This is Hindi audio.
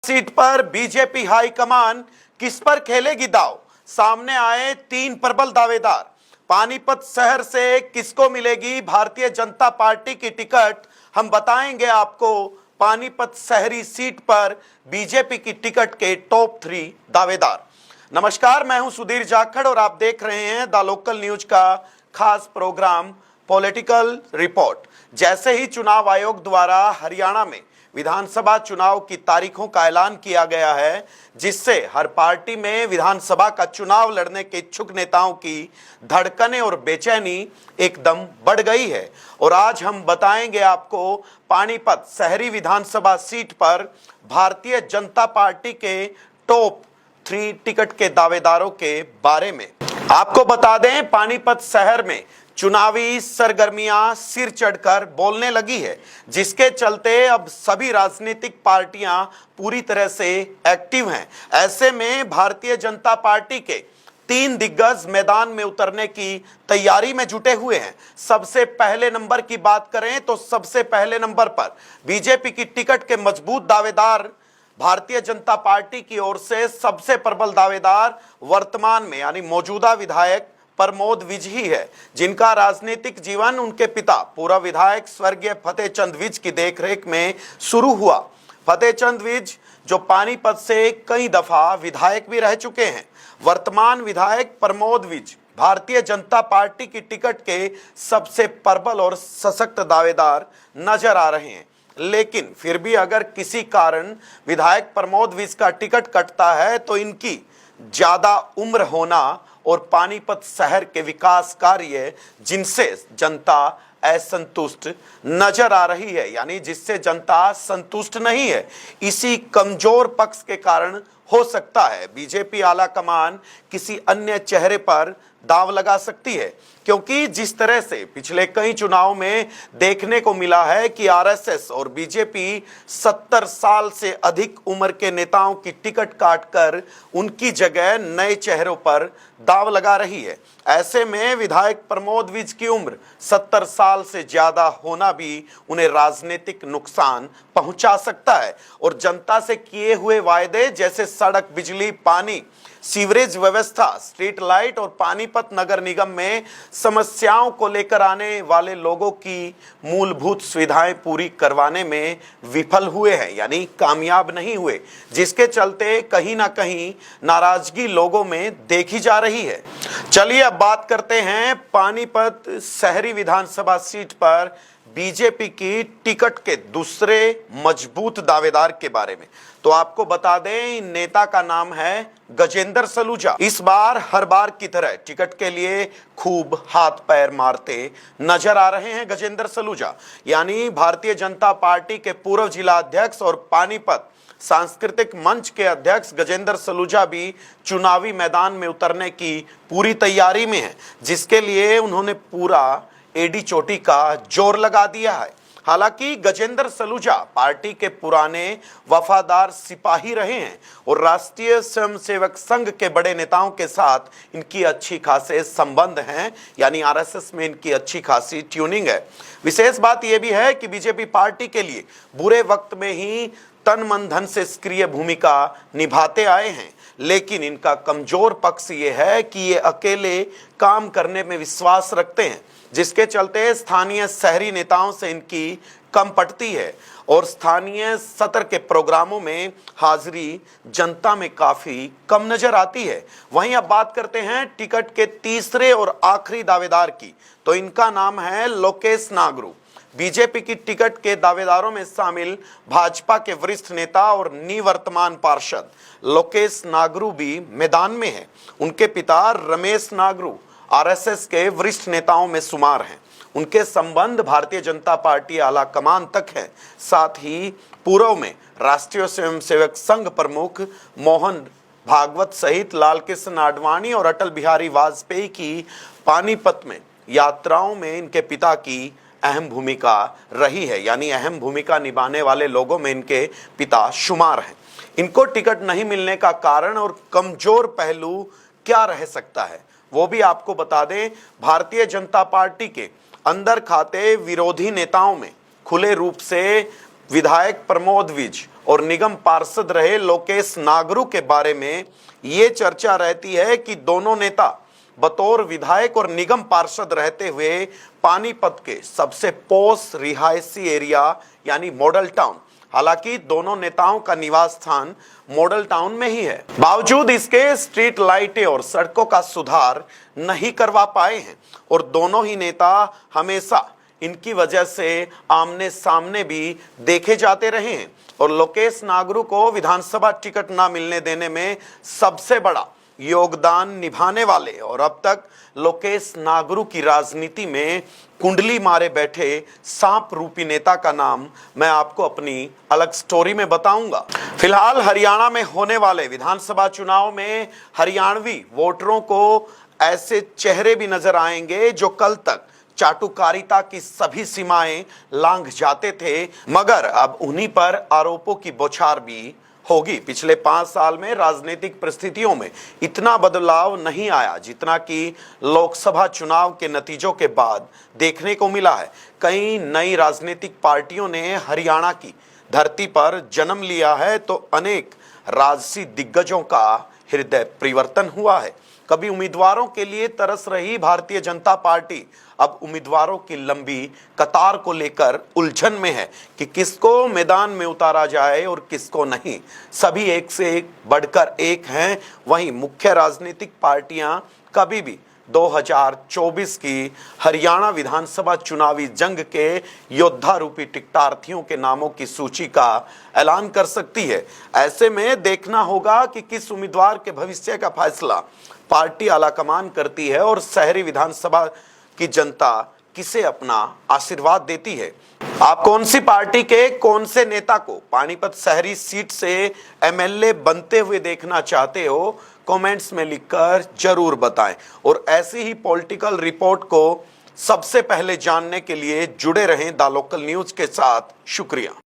सीट पर बीजेपी हाईकमान किस पर खेलेगी दांव? सामने आए तीन प्रबल दावेदार। पानीपत शहर से किसको मिलेगी भारतीय जनता पार्टी की टिकट? हम बताएंगे आपको। पानीपत शहरी सीट पर बीजेपी की टिकट के टॉप 3 दावेदार। नमस्कार, मैं हूं सुधीर जाखड़ और आप देख रहे हैं द लोकल न्यूज का खास प्रोग्राम पॉलिटिकल रिपोर्ट। जैसे ही चुनाव आयोग द्वारा हरियाणा में विधानसभा चुनाव की तारीखों का ऐलान किया गया है, जिससे हर पार्टी में विधानसभा का चुनाव लड़ने के इच्छुक नेताओं की धड़कनें और बेचैनी एकदम बढ़ गई है। और आज हम बताएंगे आपको पानीपत शहरी विधानसभा सीट पर भारतीय जनता पार्टी के टॉप 3 टिकट के दावेदारों के बारे में। आपको बता दें, पानीपत शहर में चुनावी सरगर्मियां सिर चढ़कर बोलने लगी है, जिसके चलते अब सभी राजनीतिक पार्टियां पूरी तरह से एक्टिव हैं। ऐसे में भारतीय जनता पार्टी के 3 दिग्गज मैदान में उतरने की तैयारी में जुटे हुए हैं। सबसे पहले नंबर की बात करें तो सबसे पहले नंबर पर बीजेपी की टिकट के मजबूत दावेदार, भारतीय जनता पार्टी की ओर से सबसे प्रबल दावेदार वर्तमान में यानी मौजूदा विधायक प्रमोद विज ही है, जिनका राजनीतिक जीवन उनके पिता पूर्व विधायक स्वर्गीय फतेहचंद विज की देखरेख में शुरू हुआ। फतेहचंद विज जो पानीपत से कई दफा विधायक भी रह चुके हैं। वर्तमान विधायक प्रमोद विज भारतीय जनता पार्टी की टिकट के सबसे प्रबल और सशक्त दावेदार नजर आ रहे हैं। लेकिन फिर भी अगर किसी कारण विधायक प्रमोद विज का टिकट कटता है तो इनकी ज्यादा उम्र होना और पानीपत शहर के विकास कार्य जिनसे जनता असंतुष्ट नजर आ रही है, यानी जिससे जनता संतुष्ट नहीं है, इसी कमजोर पक्ष के कारण हो सकता है बीजेपी आला कमान किसी अन्य चेहरे पर दांव लगा सकती है। क्योंकि जिस तरह से पिछले कई चुनाव में देखने को मिला है कि आरएसएस और बीजेपी 70 साल से अधिक उम्र के नेताओं की टिकट काटकर उनकी जगह नए चेहरों पर दांव लगा रही है। ऐसे में विधायक प्रमोद विज की उम्र 70 साल से ज्यादा होना भी उन्हें राजनीतिक नुकसान पहुंचा सकता है और जनता से किए हुए वायदे जैसे सड़क, बिजली, पानी, सीवरेज व्यवस्था, स्ट्रीट लाइट और पानीपत नगर निगम में समस्याओं को लेकर आने वाले लोगों की मूलभूत सुविधाएं पूरी करवाने में विफल हुए हैं, यानी कामयाब नहीं हुए, जिसके चलते कहीं ना कहीं नाराजगी लोगों में देखी जा रही है। चलिए अब बात करते हैं पानीपत शहरी विधानसभा सीट पर बीजेपी की टिकट के दूसरे मजबूत दावेदार के बारे में। तो आपको बता दें, इन नेता का नाम है गजेंद्र सलूजा। इस बार हर बार की तरह टिकट के लिए खूब हाथ पैर मारते नजर आ रहे हैं गजेंद्र सलूजा, यानी भारतीय जनता पार्टी के पूर्व जिला अध्यक्ष और पानीपत सांस्कृतिक मंच के अध्यक्ष गजेंद्र सलूजा भी चुनावी मैदान में उतरने की पूरी तैयारी में है, जिसके लिए उन्होंने पूरा एडी चोटी का जोर लगा दिया है। हालांकि गजेंद्र सलूजा पार्टी के पुराने वफादार सिपाही रहे हैं और राष्ट्रीय स्वयंसेवक संघ के बड़े नेताओं के साथ इनकी अच्छी खासे संबंध हैं, यानी आरएसएस में इनकी अच्छी खासी ट्यूनिंग है। विशेष बात यह भी है कि बीजेपी पार्टी के लिए बुरे वक्त में ही तन मन धन से सक्रिय भूमिका निभाते आए हैं, लेकिन इनका कमजोर पक्ष ये है कि ये अकेले काम करने में विश्वास रखते हैं, जिसके चलते स्थानीय शहरी नेताओं से इनकी कम पड़ती है और स्थानीय सत्र के प्रोग्रामों में हाजिरी जनता में काफी कम नजर आती है। वहीं अब बात करते हैं टिकट के तीसरे और आखिरी दावेदार की। तो इनका नाम है लोकेश नागरू। बीजेपी की टिकट के दावेदारों में शामिल भाजपा के वरिष्ठ नेता और निवर्तमान पार्षद लोकेश नागरू भी मैदान में है। उनके पिता रमेश नागरू आरएसएस के वरिष्ठ नेताओं में शुमार हैं। उनके संबंध भारतीय जनता पार्टी आला कमान तक है। साथ ही पूर्व में राष्ट्रीय स्वयंसेवक संघ प्रमुख मोहन भागवत सहित लालकृष्ण आडवाणी और अटल बिहारी वाजपेयी की पानीपत में यात्राओं में इनके पिता की अहम भूमिका रही है, यानी अहम भूमिका निभाने वाले लोगों में इनके पिता शुमार हैं। इनको टिकट नहीं मिलने का कारण और कमजोर पहलू क्या रह सकता है, वो भी आपको बता दें। भारतीय जनता पार्टी के अंदर खाते विरोधी नेताओं में खुले रूप से विधायक प्रमोद विज और निगम पार्षद रहे लोकेश नागरू के बारे में ये चर्चा रहती है कि दोनों नेता बतौर विधायक और निगम पार्षद रहते हुए पानीपत के सबसे पॉश रिहायशी एरिया यानी मॉडल टाउन, हालांकि दोनों नेताओं का निवास स्थान मॉडल टाउन में ही है, बावजूद इसके स्ट्रीट लाइटें और सड़कों का सुधार नहीं करवा पाए हैं और दोनों ही नेता हमेशा इनकी वजह से आमने सामने भी देखे जाते रहे हैं और लोकेश नागरू को विधानसभा टिकट ना मिलने देने में सबसे बड़ा योगदान निभाने वाले और अब तक लोकेश नागरू की राजनीति में कुंडली मारे बैठे सांप रूपी नेता का नाम मैं आपको अपनी अलग स्टोरी में बताऊंगा। फिलहाल हरियाणा में होने वाले विधानसभा चुनाव में हरियाणवी वोटरों को ऐसे चेहरे भी नजर आएंगे जो कल तक चाटुकारिता की सभी सीमाएं लांघ जाते थे, मगर अब उन्हीं पर आरोपों की बौछार भी होगी। पिछले 5 साल में राजनीतिक परिस्थितियों में इतना बदलाव नहीं आया जितना कि लोकसभा चुनाव के नतीजों के बाद देखने को मिला है। कई नई राजनीतिक पार्टियों ने हरियाणा की धरती पर जन्म लिया है तो अनेक राजसी दिग्गजों का हृदय परिवर्तन हुआ है। कभी उम्मीदवारों के लिए तरस रही भारतीय जनता पार्टी अब उम्मीदवारों की लंबी कतार को लेकर उलझन में है कि किसको मैदान में उतारा जाए और किसको नहीं। सभी एक से एक बढ़कर एक हैं। वहीं मुख्य राजनीतिक पार्टियां कभी भी 2024 की हरियाणा विधानसभा चुनावी जंग के योद्धा रूपी टिकटार्थियों के नामों की सूची का ऐलान कर सकती है। ऐसे में देखना होगा कि किस उम्मीदवार के भविष्य का फैसला पार्टी आलाकमान करती है और शहरी विधानसभा की जनता किसे अपना आशीर्वाद देती है। आप कौन सी पार्टी के कौन से नेता को पानीपत शहरी सीट से एमएलए बनते हुए देखना चाहते हो, कमेंट्स में लिखकर जरूर बताएं और ऐसी ही पॉलिटिकल रिपोर्ट को सबसे पहले जानने के लिए जुड़े रहें द लोकल न्यूज के साथ। शुक्रिया।